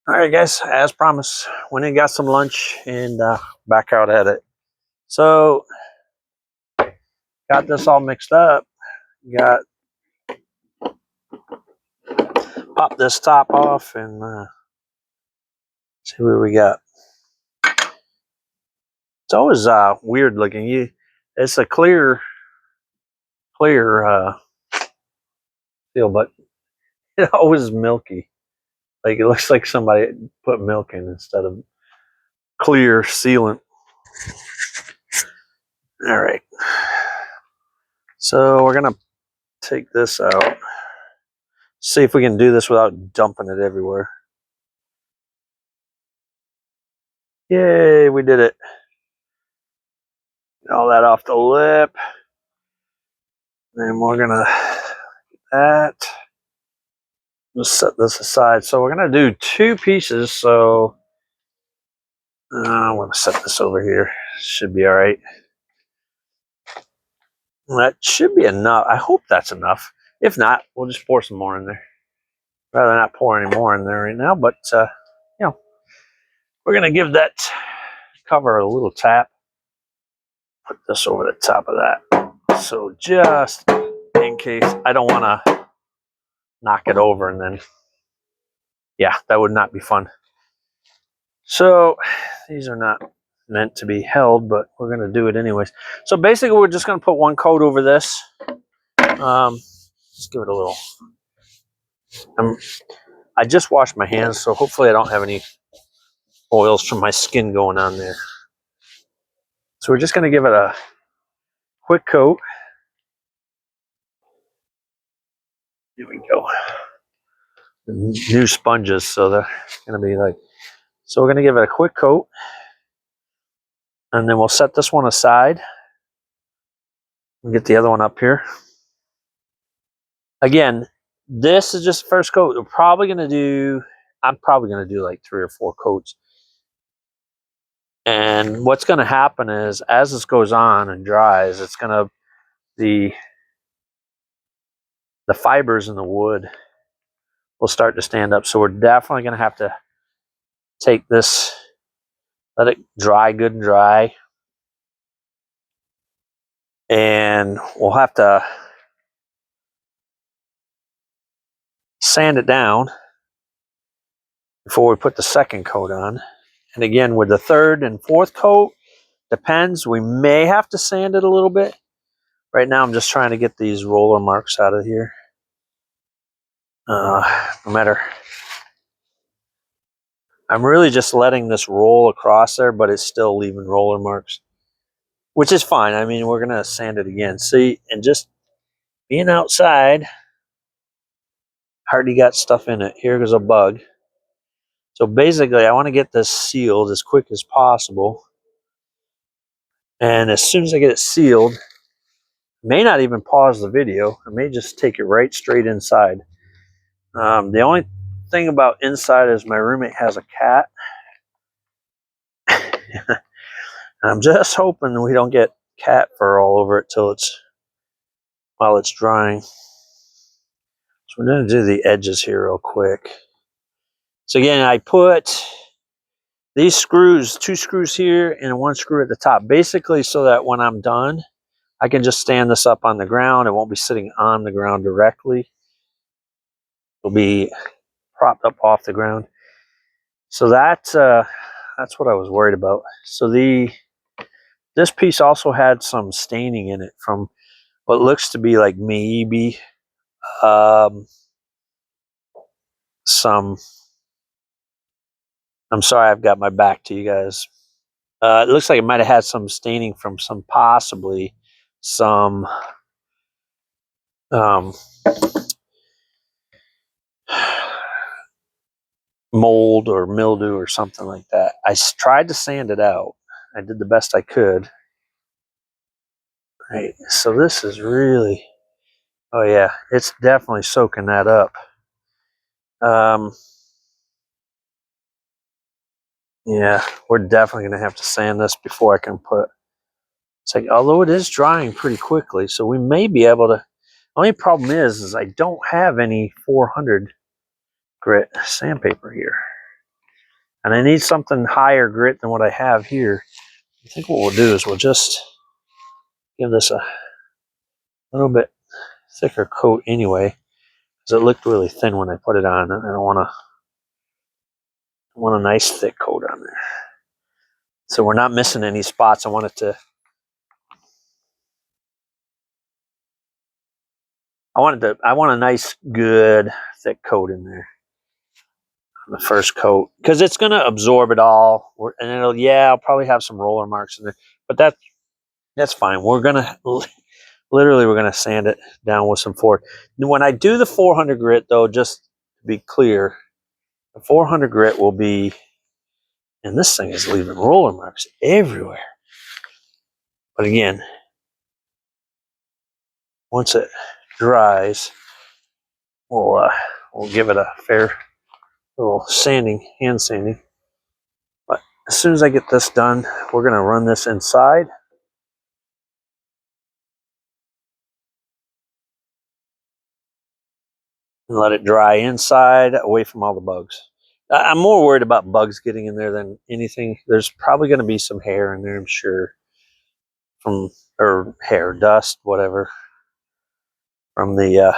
All right, guys, as promised, went and got some lunch and back out at it. So, got this all mixed up. Got pop this top off and see what we got. It's always weird looking. It's a clear seal, but it always is milky. Like it looks like somebody put milk in instead of clear sealant. All right. So we're gonna take this out. See if we can do this without dumping it everywhere. Yay, we did it. Get all that off the lip. Then we're gonna get that. Let's set this aside. So we're gonna do 2 pieces. So I'm gonna set this over here. Should be all right. That should be enough. I hope that's enough. If not, we'll just pour some more in there. Rather not pour any more in there right now, but we're gonna give that cover a little tap. Put this over the top of that. So just in case, I don't want to knock it over and then, yeah, that would not be fun. So these are not meant to be held, but we're going to do it anyways. So basically, we're just going to put 1 coat over this. Just give it a little. I just washed my hands, so hopefully I don't have any oils from my skin going on there. So we're just going to give it a quick coat. Here we go. New sponges, so they're going to be like. So we're going to give it a quick coat. And then we'll set this one aside. We'll get the other one up here. Again, this is just the first coat. I'm probably going to do like 3 or 4 coats. And what's going to happen is as this goes on and dries, it's going to, the fibers in the wood will start to stand up. So we're definitely going to have to take this, let it dry good and dry. And we'll have to sand it down before we put the second coat on. And again, with the 3rd and 4th coat, depends. We may have to sand it a little bit. Right now, I'm just trying to get these roller marks out of here. No matter. I'm really just letting this roll across there, but it's still leaving roller marks, which is fine. I mean, we're going to sand it again. See, and just being outside, already got stuff in it. Here goes a bug. So basically, I want to get this sealed as quick as possible. And as soon as I get it sealed, may not even pause the video. I may just take it right straight inside. The only thing about inside is my roommate has a cat. I'm just hoping we don't get cat fur all over it while it's drying. So we're going to do the edges here real quick. So again, I put these screws, 2 screws here and 1 screw at the top, basically so that when I'm done, I can just stand this up on the ground. It won't be sitting on the ground directly. It'll be propped up off the ground. So that's what I was worried about. So this piece also had some staining in it from what looks to be like maybe some. I'm sorry, I've got my back to you guys. It looks like it might have had some staining from possibly some mold or mildew or something like that. I tried to sand it out. I did the best I could. Right, so this is really, oh yeah, it's definitely soaking that up. Yeah, we're definitely going to have to sand this before I can put, it's like, although it is drying pretty quickly, so we may be able to. Only problem is I don't have any 400 grit sandpaper here. And I need something higher grit than what I have here. I think what we'll do is we'll just give this a little bit thicker coat anyway, because it looked really thin when I put it on, and I want a nice thick coat on there. So we're not missing any spots. I want a nice, good, thick coat in there. The first coat, because it's going to absorb it all, and I'll probably have some roller marks in there, but that's fine. We're gonna sand it down with some Ford. When I do the 400 grit, though, just to be clear, the 400 grit will be, and this thing is leaving roller marks everywhere. But again, once it dries, we'll give it a fair little hand sanding. But as soon as I get this done, we're going to run this inside. And let it dry inside, away from all the bugs. I'm more worried about bugs getting in there than anything. There's probably going to be some hair in there, I'm sure, or hair, dust, whatever, from the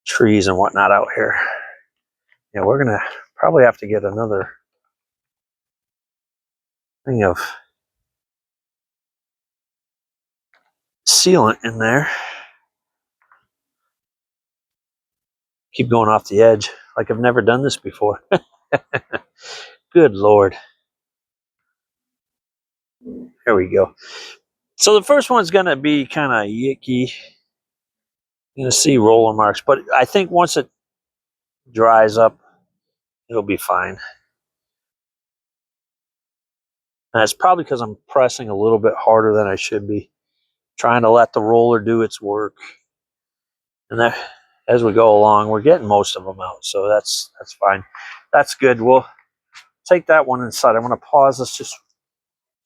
trees and whatnot out here. Yeah, we're going to probably have to get another thing of sealant in there. Keep going off the edge like I've never done this before. Good Lord. There we go. So the first one's going to be kind of yicky. You're going to see roller marks, but I think once it dries up, it'll be fine. And it's probably because I'm pressing a little bit harder than I should be, trying to let the roller do its work. And that, as we go along, we're getting most of them out, so that's fine. That's good. We'll take that one inside. I'm going to pause this just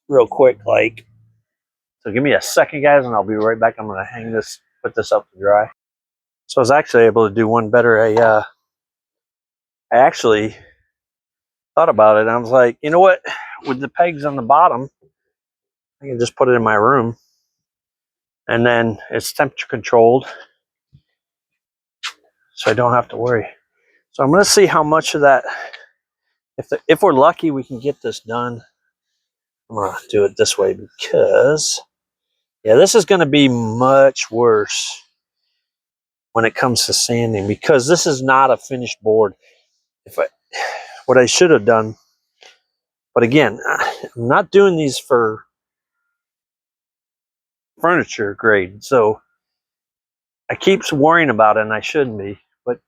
real quick, so give me a second, guys, and I'll be right back. I'm going to put this up to dry. So I was actually able to do one better. I actually thought about it. I was like, you know what? With the pegs on the bottom, I can just put it in my room, and then it's temperature controlled, so I don't have to worry. So I'm going to see how much of that, if we're lucky, we can get this done. I'm going to do it this way because, yeah, this is going to be much worse when it comes to sanding, because this is not a finished board. What I should have done, but again, I'm not doing these for furniture grade, so I keep worrying about it, and I shouldn't be. But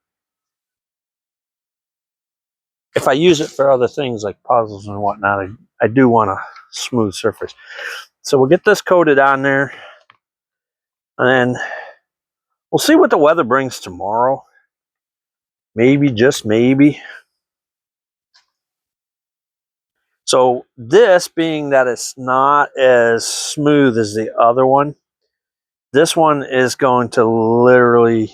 if I use it for other things like puzzles and whatnot, I do want a smooth surface. So we'll get this coated on there, and then we'll see what the weather brings tomorrow. Maybe, just maybe. So this, being that it's not as smooth as the other one, this one is going to literally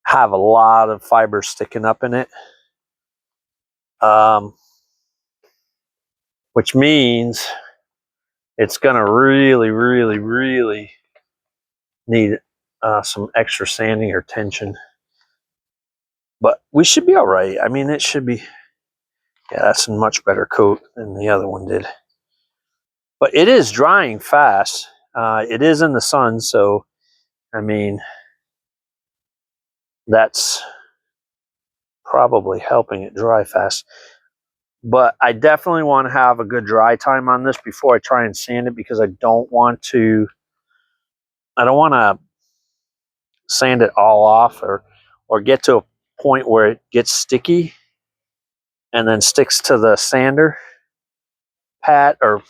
have a lot of fiber sticking up in it. Which means it's going to really, really, really need some extra sanding or tension. But we should be all right. I mean, it should be, yeah, that's a much better coat than the other one did. But it is drying fast. It is in the sun, so, I mean, that's probably helping it dry fast. But I definitely want to have a good dry time on this before I try and sand it, because I don't want to sand it all off or get to a point where it gets sticky and then sticks to the sander pad. I'm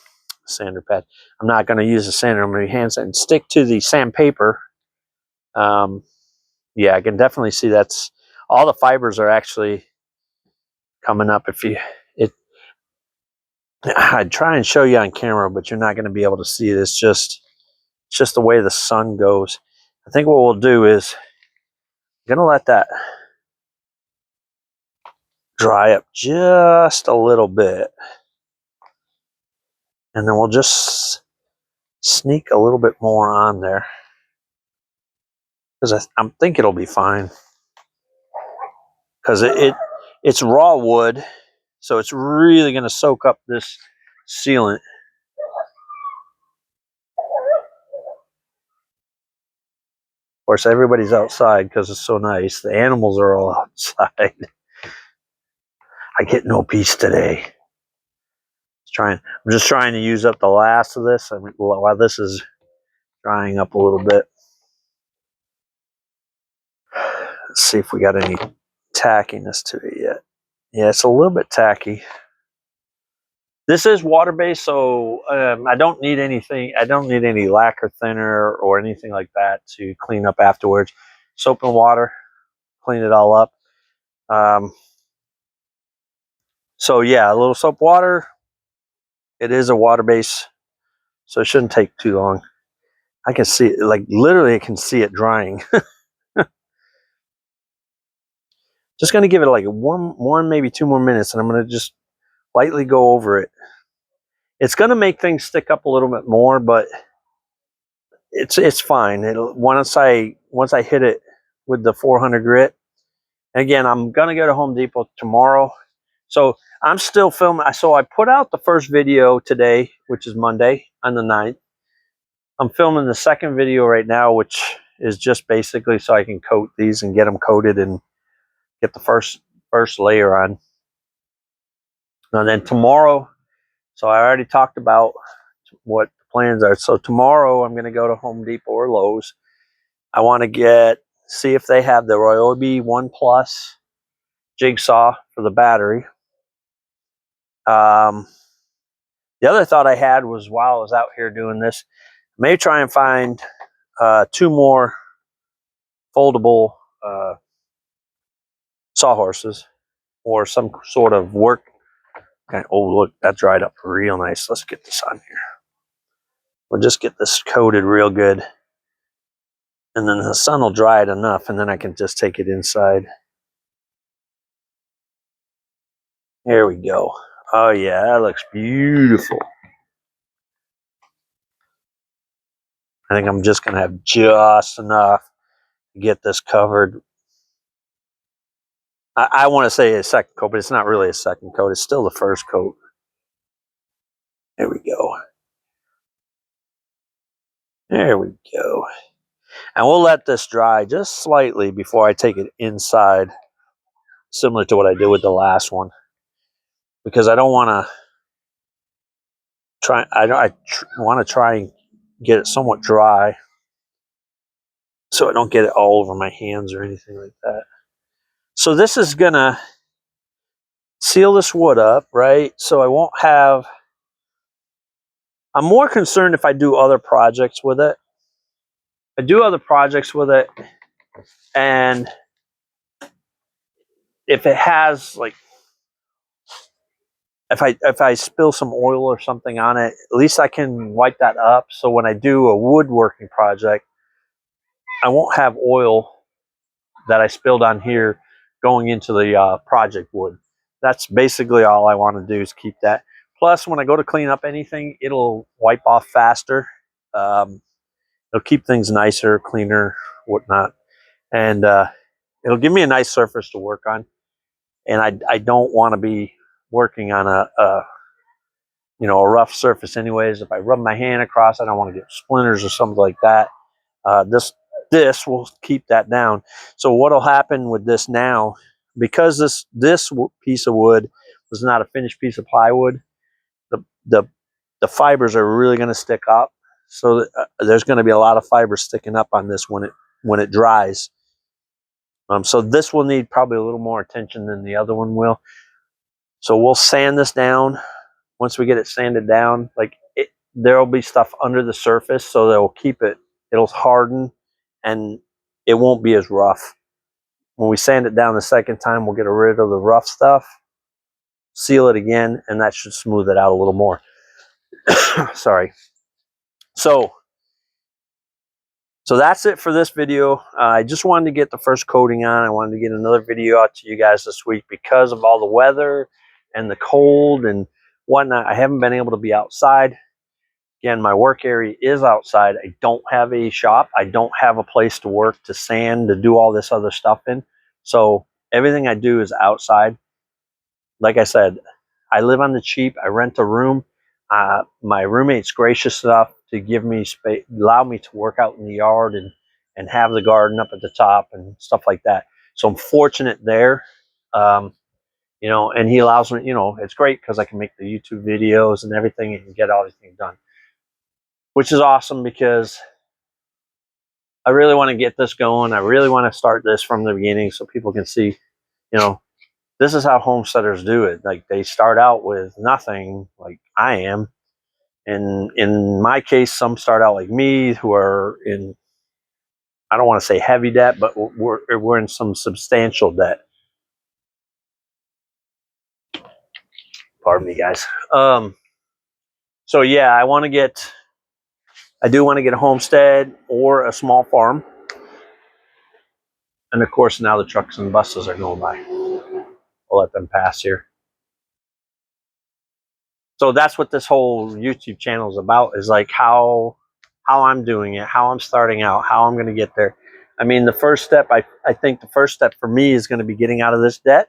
not going to use a sander. I'm going to hand sand, stick to the sandpaper. Yeah, I can definitely see that's all the fibers are actually coming up. I'd try and show you on camera, but you're not going to be able to see it. It's just the way the sun goes. I think what we'll do is I'm going to let that dry up just a little bit. And then we'll just sneak a little bit more on there, because I think it'll be fine. Because it's raw wood, so it's really going to soak up this sealant. Of course, everybody's outside because it's so nice. The animals are all outside. I get no peace today. I'm just trying to use up the last of this. I mean, while this is drying up a little bit. Let's see if we got any tackiness to it yet. Yeah, it's a little bit tacky. This is water-based, so I don't need anything. I don't need any lacquer thinner or anything like that to clean up afterwards. Soap and water, clean it all up. So yeah, a little soap water. It is a water base, so it shouldn't take too long. I can see it, like literally I can see it drying. Just gonna give it like one, maybe 2 more minutes, and I'm gonna just lightly go over it. It's gonna make things stick up a little bit more, but it's fine. Once I hit it with the 400 grit. Again, I'm gonna go to Home Depot tomorrow, so I'm still filming. So I put out the first video today, which is Monday on the 9th. I'm filming the second video right now, which is just basically so I can coat these and get them coated and get the first layer on. And then tomorrow, so I already talked about what the plans are. So tomorrow I'm going to go to Home Depot or Lowe's. I want to see if they have the Ryobi 1 Plus jigsaw for the battery. The other thought I had was, while I was out here doing this, maybe try and find 2 more foldable sawhorses or some sort of work. Okay. Oh, look, that dried up real nice. Let's get this on here. We'll just get this coated real good, and then the sun will dry it enough, and then I can just take it inside. There we go. Oh yeah, that looks beautiful. I think I'm just gonna have just enough to get this covered. I want to say a second coat, but it's not really a second coat. It's still the first coat. There we go. There we go. And we'll let this dry just slightly before I take it inside, similar to what I did with the last one, because I don't want to try. I want to try and get it somewhat dry, so I don't get it all over my hands or anything like that. So this is gonna seal this wood up, right? So I won't have. I'm more concerned if I do other projects with it. I do other projects with it, and if it has, like, if I spill some oil or something on it, at least I can wipe that up. So when I do a woodworking project, I won't have oil that I spilled on here going into the project wood. That's basically all I want to do, is keep that. Plus, when I go to clean up anything, it'll wipe off faster. It'll keep things nicer, cleaner, whatnot, and it'll give me a nice surface to work on. And I don't want to be working on a rough surface anyways. If I rub my hand across, I don't want to get splinters or something like that. This will keep that down. So what'll happen with this now, because this piece of wood was not a finished piece of plywood, the fibers are really going to stick up. So there's going to be a lot of fibers sticking up on this when it dries. So this will need probably a little more attention than the other one will. So we'll sand this down. Once we get it sanded down, there'll be stuff under the surface, so that will keep it. It'll harden, and it won't be as rough. When we sand it down the second time, we'll get rid of the rough stuff, seal it again, and that should smooth it out a little more. Sorry. So So that's it for this video. I just wanted to get the first coating on. I wanted to get another video out to you guys this week because of all the weather and the cold and whatnot. I haven't been able to be outside. Again, my work area is outside. I don't have a shop. I don't have a place to work, to sand, to do all this other stuff in. So everything I do is outside. Like I said, I live on the cheap. I rent a room. My roommate's gracious enough to give me space, allow me to work out in the yard and have the garden up at the top and stuff like that. So I'm fortunate there. You know, and he allows me, you know, it's great because I can make the YouTube videos and everything and get everything done, which is awesome because I really want to get this going. I really want to start this from the beginning so people can see, you know, this is how homesteaders do it. Like, they start out with nothing, like I am. And in my case, some start out like me who are in, I don't want to say heavy debt, but we're in some substantial debt. Pardon me, guys. So yeah, I do want to get a homestead or a small farm. And of course, now the trucks and buses are going by. We'll let them pass here. So that's what this whole YouTube channel is about, is like how I'm doing it, how I'm starting out, how I'm going to get there. I mean, the first step, I think the first step for me is going to be getting out of this debt,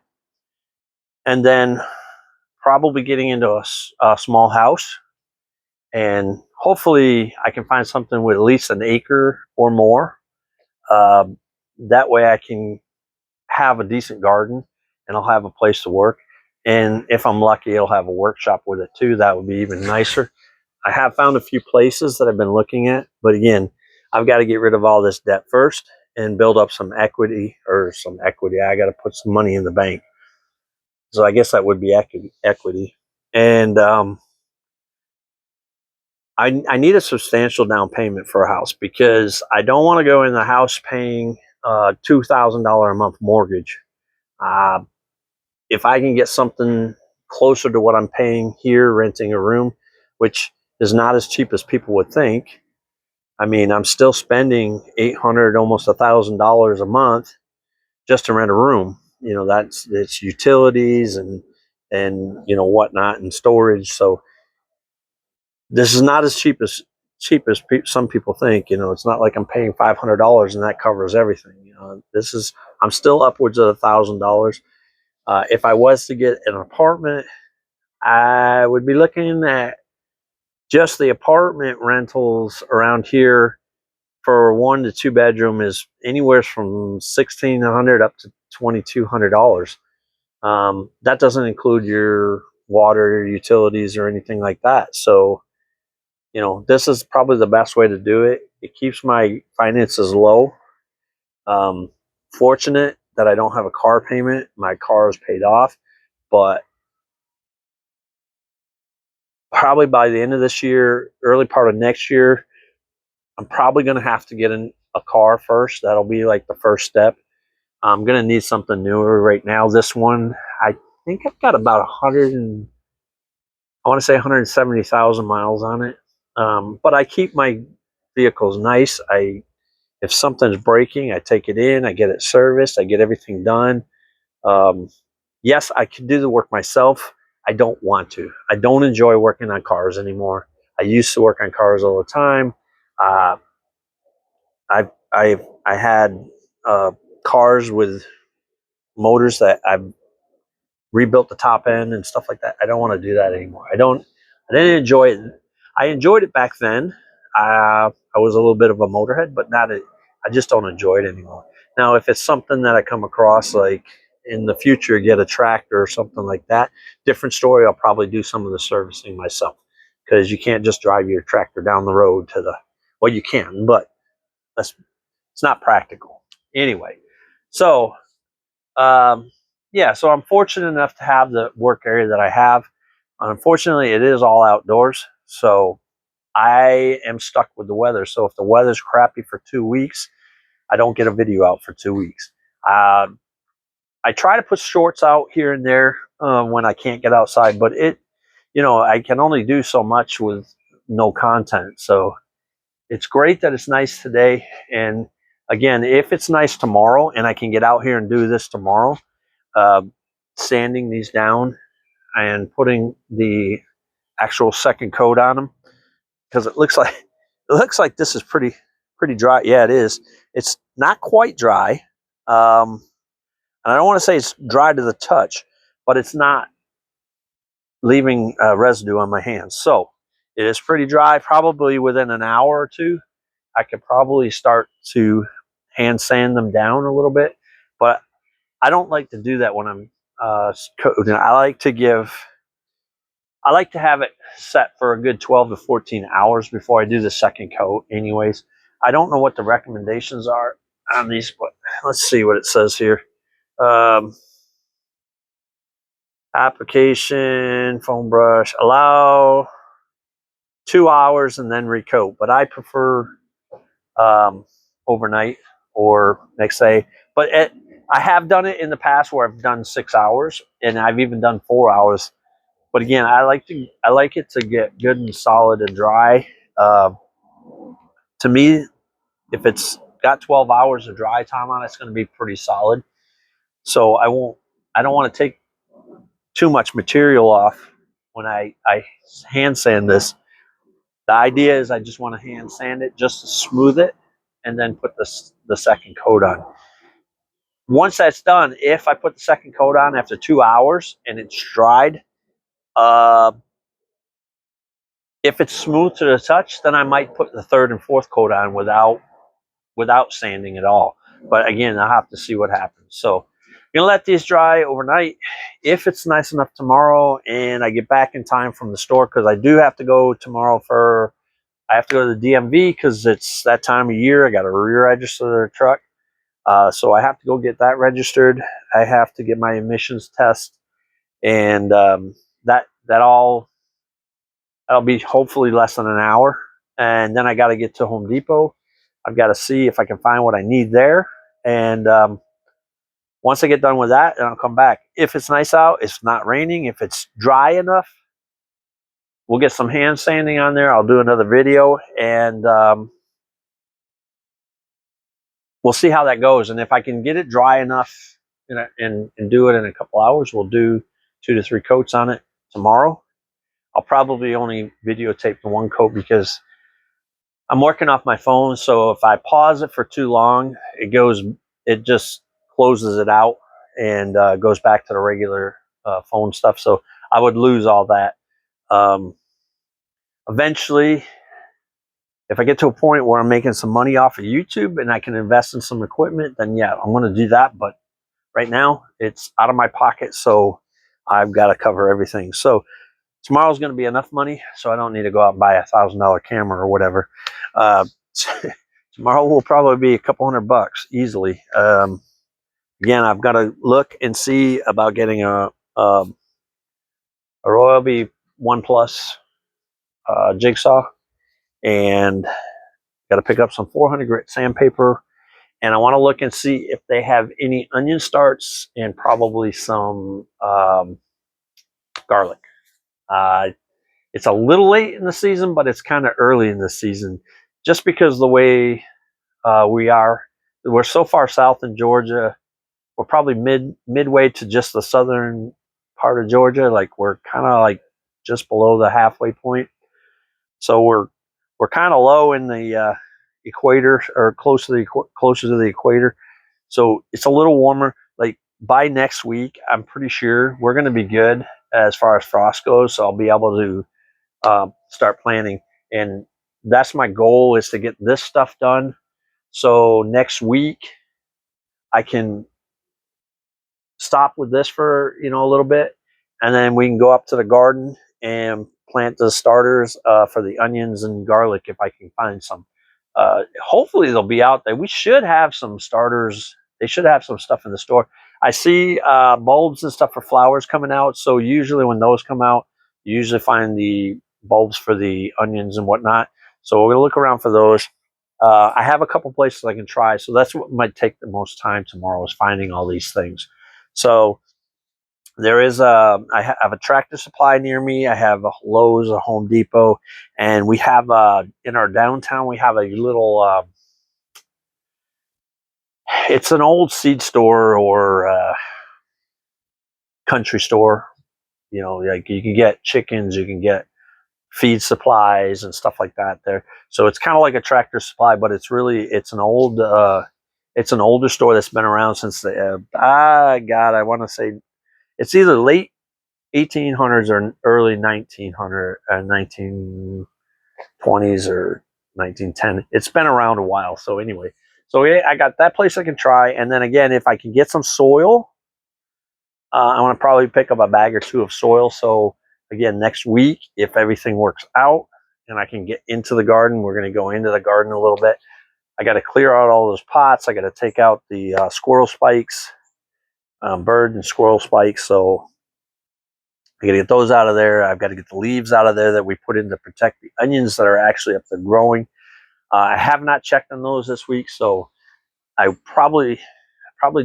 and then probably getting into a small house, and hopefully I can find something with at least an acre or more. That way I can have a decent garden and I'll have a place to work. And if I'm lucky, it'll have a workshop with it too. That would be even nicer. I have found a few places that I've been looking at, but again, I've got to get rid of all this debt first and build up some equity. I got to put some money in the bank. So I guess that would be equity. And I need a substantial down payment for a house because I don't want to go in the house paying $2,000 a month mortgage. If I can get something closer to what I'm paying here renting a room, which is not as cheap as people would think. I mean, I'm still spending $800, almost $1,000 a month just to rent a room. You know, it's utilities and you know whatnot and storage. So this is not as cheap as some people think. You know, it's not like I'm paying $500 and that covers everything. You know, I'm still upwards of $1,000. If I was to get an apartment, I would be looking at just the apartment rentals around here for a 1 to 2 bedroom is anywhere from $1,600 up to $2,200. That doesn't include your water, utilities, or anything like that. So, you know, this is probably the best way to do it. It keeps my finances low. Fortunate that I don't have a car payment. My car is paid off, but probably by the end of this year, early part of next year, I'm probably going to have to get in a car first. That'll be like the first step. I'm going to need something newer right now. This one, I think I've got about 170,000 miles on it. But I keep my vehicles nice. If something's breaking, I take it in, I get it serviced, I get everything done. Yes, I can do the work myself. I don't want to. I don't enjoy working on cars anymore. I used to work on cars all the time. I had cars with motors that I've rebuilt the top end and stuff like that. I don't want to do that anymore. I didn't enjoy it. I enjoyed it back then. I was a little bit of a motorhead, but I just don't enjoy it anymore. Now, if it's something that I come across, like in the future, get a tractor or something like that, different story. I'll probably do some of the servicing myself because you can't just drive your tractor down the road well, you can, but it's not practical. Anyway, so yeah, so I'm fortunate enough to have the work area that I have. Unfortunately, it is all outdoors, so I am stuck with the weather. So if the weather's crappy for 2 weeks, I don't get a video out for 2 weeks. I try to put shorts out here and there when I can't get outside, but you know, I can only do so much with no content. So it's great that it's nice today. And again, if it's nice tomorrow and I can get out here and do this tomorrow, sanding these down and putting the actual second coat on them, because it looks like this is pretty dry. Yeah, it is. It's not quite dry, and I don't want to say it's dry to the touch, but it's not leaving residue on my hands. So it is pretty dry. Probably within an hour or two, I could probably start to hand sand them down a little bit. But I don't like to do that when I'm coating. I like to have it set for a good 12 to 14 hours before I do the second coat anyways. I don't know what the recommendations are on these, but let's see what it says here. Application, foam brush, allow 2 hours and then recoat. But I prefer overnight or next day. But I have done it in the past where I've done 6 hours, and I've even done 4 hours. But again, I like it to get good and solid and dry. To me, if it's got 12 hours of dry time on it, it's going to be pretty solid. So I don't want to take too much material off when I hand sand this. The idea is I just want to hand sand it just to smooth it and then put the second coat on. Once that's done, if I put the second coat on after 2 hours and it's dried, if it's smooth to the touch, then I might put the third and fourth coat on without sanding at all. But again, I'll have to see what happens. So I'm gonna let these dry overnight. If it's nice enough tomorrow and I get back in time from the store, because I do have to go tomorrow I have to go to the DMV because it's that time of year. I got to re-register the truck. So I have to go get that registered. I have to get my emissions test, and that'll be hopefully less than an hour. And then I got to get to Home Depot. I've got to see if I can find what I need there. And once I get done with that, then I'll come back. If it's nice out, it's not raining, if it's dry enough, we'll get some hand sanding on there. I'll do another video, and we'll see how that goes. And if I can get it dry enough and do it in a couple hours, we'll do 2 to 3 coats on it tomorrow. I'll probably only videotape the one coat because I'm working off my phone. So if I pause it for too long, it just closes it out and goes back to the regular phone stuff. So I would lose all that. Eventually, if I get to a point where I'm making some money off of YouTube and I can invest in some equipment, then yeah, I'm going to do that. But right now, it's out of my pocket, so I've got to cover everything. So tomorrow's going to be enough money, so I don't need to go out and buy a $1,000 camera or whatever. Tomorrow will probably be a couple $100 easily. Again, I've got to look and see about getting a Ryobi One Plus jigsaw, and got to pick up some 400 grit sandpaper, and I want to look and see if they have any onion starts and probably some garlic. It's a little late in the season, but it's kind of early in the season, just because the way we're so far south in Georgia. We're probably midway to just the southern part of Georgia. Like we're kind of like just below the halfway point. So we're kind of low in the equator, or closer to the equator. So it's a little warmer. Like by next week, I'm pretty sure we're going to be good as far as frost goes. So I'll be able to start planting, and that's my goal, is to get this stuff done. So next week I can stop with this for a little bit, and then we can go up to the garden and plant the starters for the onions and garlic if I can find some. Hopefully they'll be out there. We should have some starters. They should have some stuff in the store. I see bulbs and stuff for flowers coming out, so usually when those come out, you usually find the bulbs for the onions and whatnot. So we're gonna look around for those. I have a couple places I can try, so that's what might take the most time tomorrow, is finding all these things. So There is I have a Tractor Supply near me. I have a Lowe's, a Home Depot, and we have in our downtown we have a little. It's an old seed store or country store. You know, like you can get chickens, you can get feed supplies and stuff like that there. So it's kind of like a Tractor Supply, but it's an older store that's been around since the God, I want to say it's either late 1800s or early 1900 1920s or 1910. It's been around a while. So anyway, so yeah, I got that place I can try, and then again, if I can get some soil, I want to probably pick up a bag or two of soil. So again, next week, if everything works out and I can get into the garden, we're going to go into the garden a little bit. I got to clear out all those pots. I got to take out the squirrel spikes, bird and squirrel spikes. So I got to get those out of there. I've got to get the leaves out of there that we put in to protect the onions that are actually up there growing. I have not checked on those this week, so I probably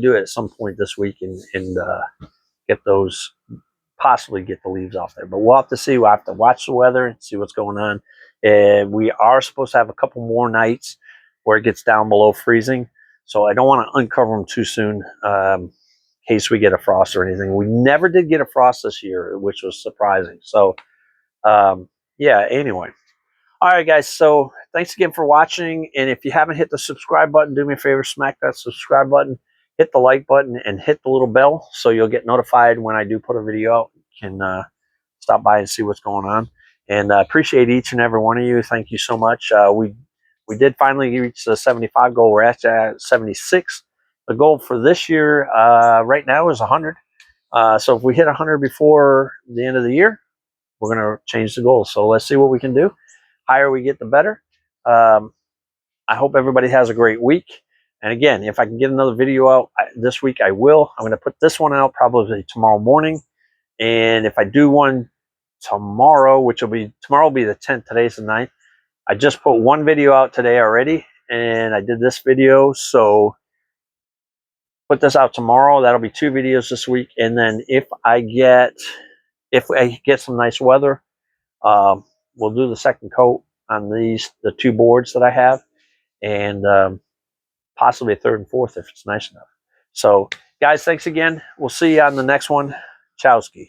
do it at some point this week and get those, possibly get the leaves off there. But we'll have to see. We'll have to watch the weather and see what's going on. And we are supposed to have a couple more nights where it gets down below freezing. So I don't want to uncover them too soon in case we get a frost or anything. We never did get a frost this year, which was surprising. So yeah, anyway. All right, guys. So thanks again for watching. And if you haven't hit the subscribe button, do me a favor, smack that subscribe button, hit the like button, and hit the little bell so you'll get notified when I do put a video out. You can stop by and see what's going on. And I appreciate each and every one of you. Thank you so much. We did finally reach the 75 goal. We're at 76. The goal for this year right now is 100. So if we hit 100 before the end of the year, we're going to change the goal. So let's see what we can do. Higher we get, the better. I hope everybody has a great week. And again, if I can get another video out this week, I will. I'm going to put this one out probably tomorrow morning. And if I do one tomorrow, tomorrow will be the 10th. Today's the 9th. I just put one video out today already, and I did this video. So put this out tomorrow. That'll be 2 videos this week. And then if I get some nice weather, we'll do the second coat on the 2 boards that I have, and possibly a third and fourth if it's nice enough. So, guys, thanks again. We'll see you on the next one. Chowski.